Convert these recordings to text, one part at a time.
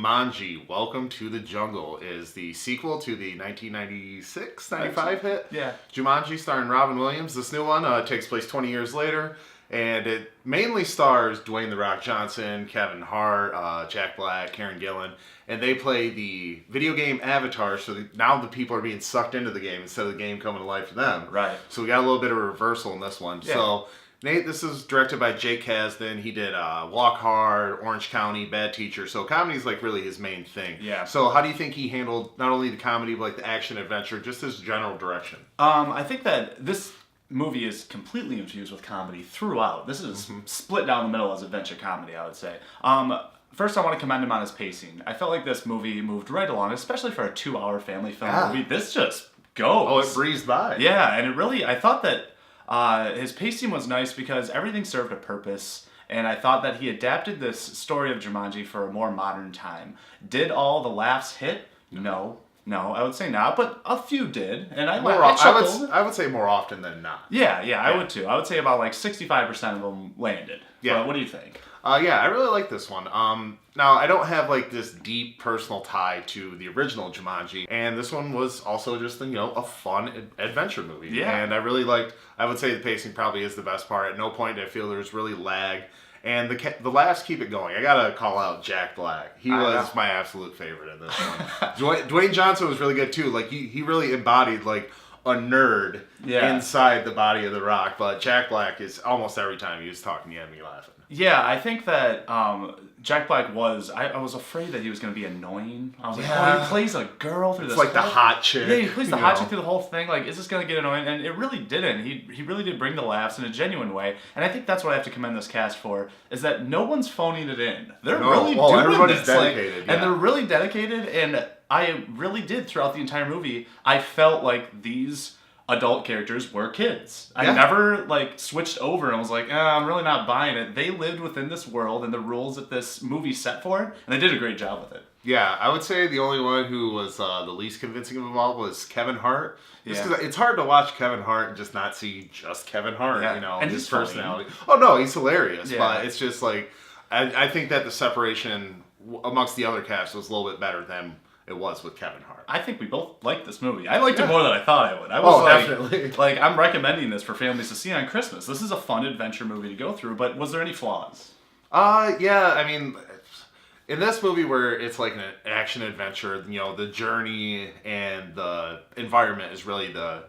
Jumanji, Welcome to the Jungle is the sequel to the 1996-95 hit. Yeah. Jumanji, starring Robin Williams. This new one takes place 20 years later, and it mainly stars Dwayne "The Rock" Johnson, Kevin Hart, Jack Black, Karen Gillan, and they play the video game Avatar, so now the people are being sucked into the game instead of the game coming to life for them. Right. So we got a little bit of a reversal in this one. Yeah. So Nate, this is directed by Jake Kasdan. He did Walk Hard, Orange County, Bad Teacher. So comedy is like really his main thing. Yeah. So how do you think he handled not only the comedy but like the action adventure, just his general direction? I think that this movie is completely infused with comedy throughout. This is split down the middle as adventure comedy, I would say. First, I want to commend him on his pacing. I felt like this movie moved right along, especially for a 2-hour family film movie. This just goes. Oh, it breezed by. Yeah, and it really, I thought that his pacing was nice because everything served a purpose, and I thought that he adapted this story of Jumanji for a more modern time. Did all the laughs hit? No, I would say not, but a few did, and I chuckled. I would say more often than not. Yeah, I would too. I would say about like 65% of them landed. Yeah. But what do you think? Yeah, I really like this one. Now, I don't have like this deep personal tie to the original Jumanji, and this one was also just, a fun adventure movie. Yeah. And I would say the pacing probably is the best part. At no point did I feel there was really lag. And the laughs keep it going. I gotta call out Jack Black. He was my absolute favorite in this one. Dwayne Johnson was really good too. Like he really embodied like a nerd inside the body of The Rock. But Jack Black is almost every time he was talking, he had me laughing. Yeah, I think that Jack Black was... I was afraid that he was going to be annoying. I was like, oh, he plays a girl through this It's like the hot chick. Yeah, he plays the hot chick through the whole thing. Like, is this going to get annoying? And it really didn't. He really did bring the laughs in a genuine way. And I think that's what I have to commend this cast for, is that no one's phoning it in. They're really doing everybody's this. dedicated. And they're really dedicated, and I really did throughout the entire movie. I felt like these adult characters were kids. I never switched over and was like, I'm really not buying it. They lived within this world and the rules that this movie set for, and they did a great job with it. Yeah, I would say the only one who was the least convincing of them all was Kevin Hart. Just because it's hard to watch Kevin Hart and just not see just Kevin Hart, and his personality. Oh no, he's hilarious, but it's just like, I think that the separation amongst the other cast was a little bit better than it was with Kevin Hart. I think we both liked this movie. I liked it more than I thought I would. I was definitely. I'm recommending this for families to see on Christmas. This is a fun adventure movie to go through, but was there any flaws? Yeah, I mean, in this movie where it's like an action adventure, the journey and the environment is really the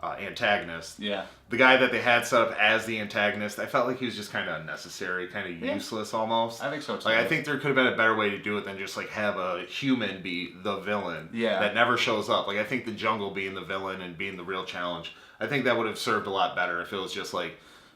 antagonist. Yeah. The guy that they had set up as the antagonist, I felt like he was just kind of unnecessary, kind of useless almost. I think so too. I think there could have been a better way to do it than just have a human be the villain that never shows up. I think the jungle being the villain and being the real challenge, I think that would have served a lot better if it was just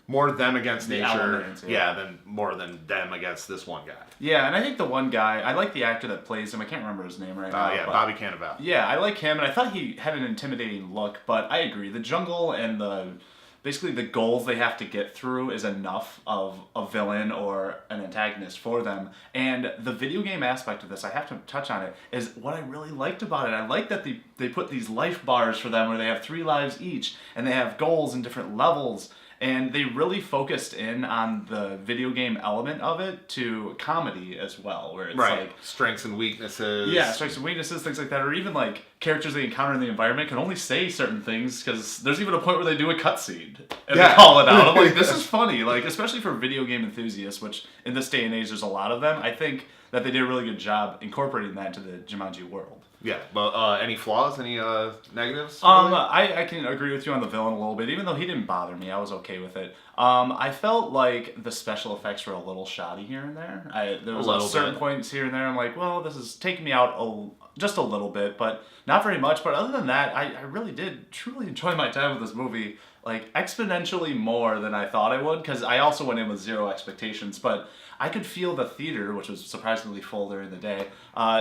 more them against nature, than more than them against this one guy. Yeah, and I think the one guy, I like the actor that plays him. I can't remember his name right now. Bobby Cannavale. Yeah, I like him, and I thought he had an intimidating look, but I agree. The jungle and basically the goals they have to get through is enough of a villain or an antagonist for them. And the video game aspect of this, I have to touch on it, is what I really liked about it. I like that they put these life bars for them where they have 3 lives each, and they have goals in different levels. And they really focused in on the video game element of it to comedy as well, where it's strengths and weaknesses. Yeah, strengths and weaknesses, things like that, or even characters they encounter in the environment can only say certain things because there's even a point where they do a cutscene and they call it out. I'm like, this is funny, especially for video game enthusiasts, which in this day and age there's a lot of them. I think that they did a really good job incorporating that into the Jumanji world. Yeah, but any flaws? Any negatives? Really? I can agree with you on the villain a little bit. Even though he didn't bother me, I was okay with it. I felt like the special effects were a little shoddy here and there. There was certain points here and there I'm like, well, this is taking me out just a little bit, but not very much. But other than that, I really did truly enjoy my time with this movie, exponentially more than I thought I would, because I also went in with zero expectations, but I could feel the theater, which was surprisingly full during the day,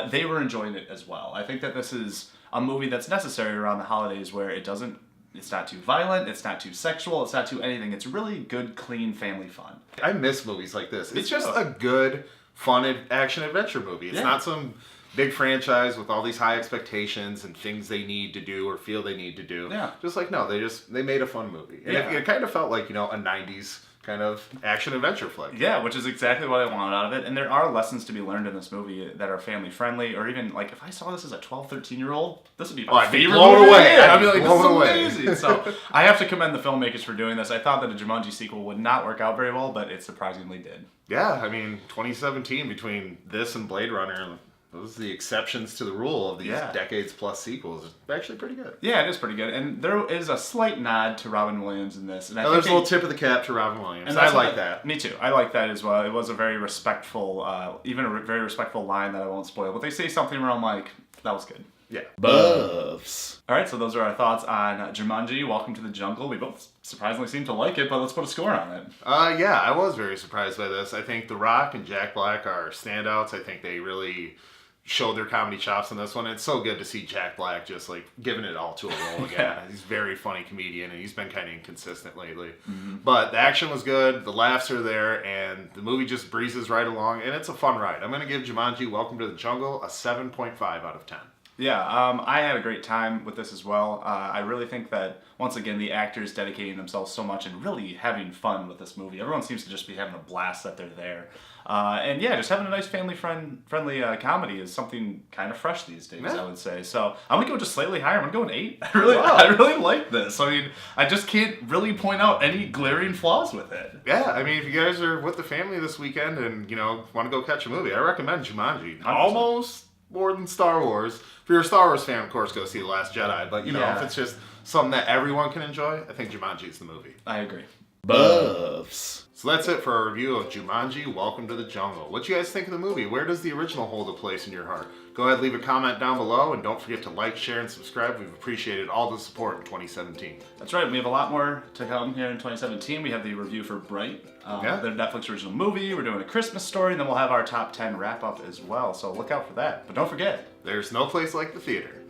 they were enjoying it as well. I think that this is a movie that's necessary around the holidays where it's not too violent, it's not too sexual, it's not too anything. It's really good, clean family fun. I miss movies like this. It's just a good, fun action-adventure movie. It's not some big franchise with all these high expectations and things they need to do or feel they need to do. Yeah. Just no, they made a fun movie. And it kind of felt like, a 90s kind of action-adventure flick. Yeah, which is exactly what I wanted out of it. And there are lessons to be learned in this movie that are family-friendly, or even, like, if I saw this as a 12, 13-year-old, this would be my favorite blown movie. away. I'd be like, blown this is amazing. So I have to commend the filmmakers for doing this. I thought that a Jumanji sequel would not work out very well, but it surprisingly did. Yeah, I mean, 2017, between this and Blade Runner, those are the exceptions to the rule of these decades-plus sequels. It's actually pretty good. Yeah, it is pretty good. And there is a slight nod to Robin Williams in this. And I think there's a little tip of the cap to Robin Williams. And I like that. Me too. I like that as well. It was a very respectful, even a very respectful line that I won't spoil. But they say something where I'm like, that was good. Yeah. Buffs. All right, so those are our thoughts on Jumanji, Welcome to the Jungle. We both surprisingly seem to like it, but let's put a score on it. Yeah, I was very surprised by this. I think The Rock and Jack Black are standouts. I think they really showed their comedy chops in this one. It's so good to see Jack Black just like giving it all to a role again. Yeah. He's a very funny comedian, and he's been kind of inconsistent lately. Mm-hmm. But the action was good, the laughs are there, and the movie just breezes right along, and it's a fun ride. I'm going to give Jumanji Welcome to the Jungle a 7.5 out of 10. Yeah, I had a great time with this as well. I really think that, once again, the actors dedicating themselves so much and really having fun with this movie. Everyone seems to just be having a blast that they're there. And yeah, just having a nice family-friendly comedy is something kind of fresh these days, I would say. So I'm going to go just slightly higher. I'm going to go an 8. I really like this. I mean, I just can't really point out any glaring flaws with it. Yeah, I mean, if you guys are with the family this weekend and, want to go catch a movie, I recommend Jumanji. 100%. Almost more than Star Wars. If you're a Star Wars fan, of course, go see The Last Jedi. But, if it's just something that everyone can enjoy, I think Jumanji's the movie. I agree. Buffs. So that's it for our review of Jumanji, Welcome to the Jungle. What do you guys think of the movie? Where does the original hold a place in your heart? Go ahead, leave a comment down below, and don't forget to like, share, and subscribe. We've appreciated all the support in 2017. That's right. We have a lot more to come here in 2017. We have the review for Bright, the Netflix original movie. We're doing a Christmas story, and then we'll have our top 10 wrap-up as well. So look out for that. But don't forget, there's no place like the theater.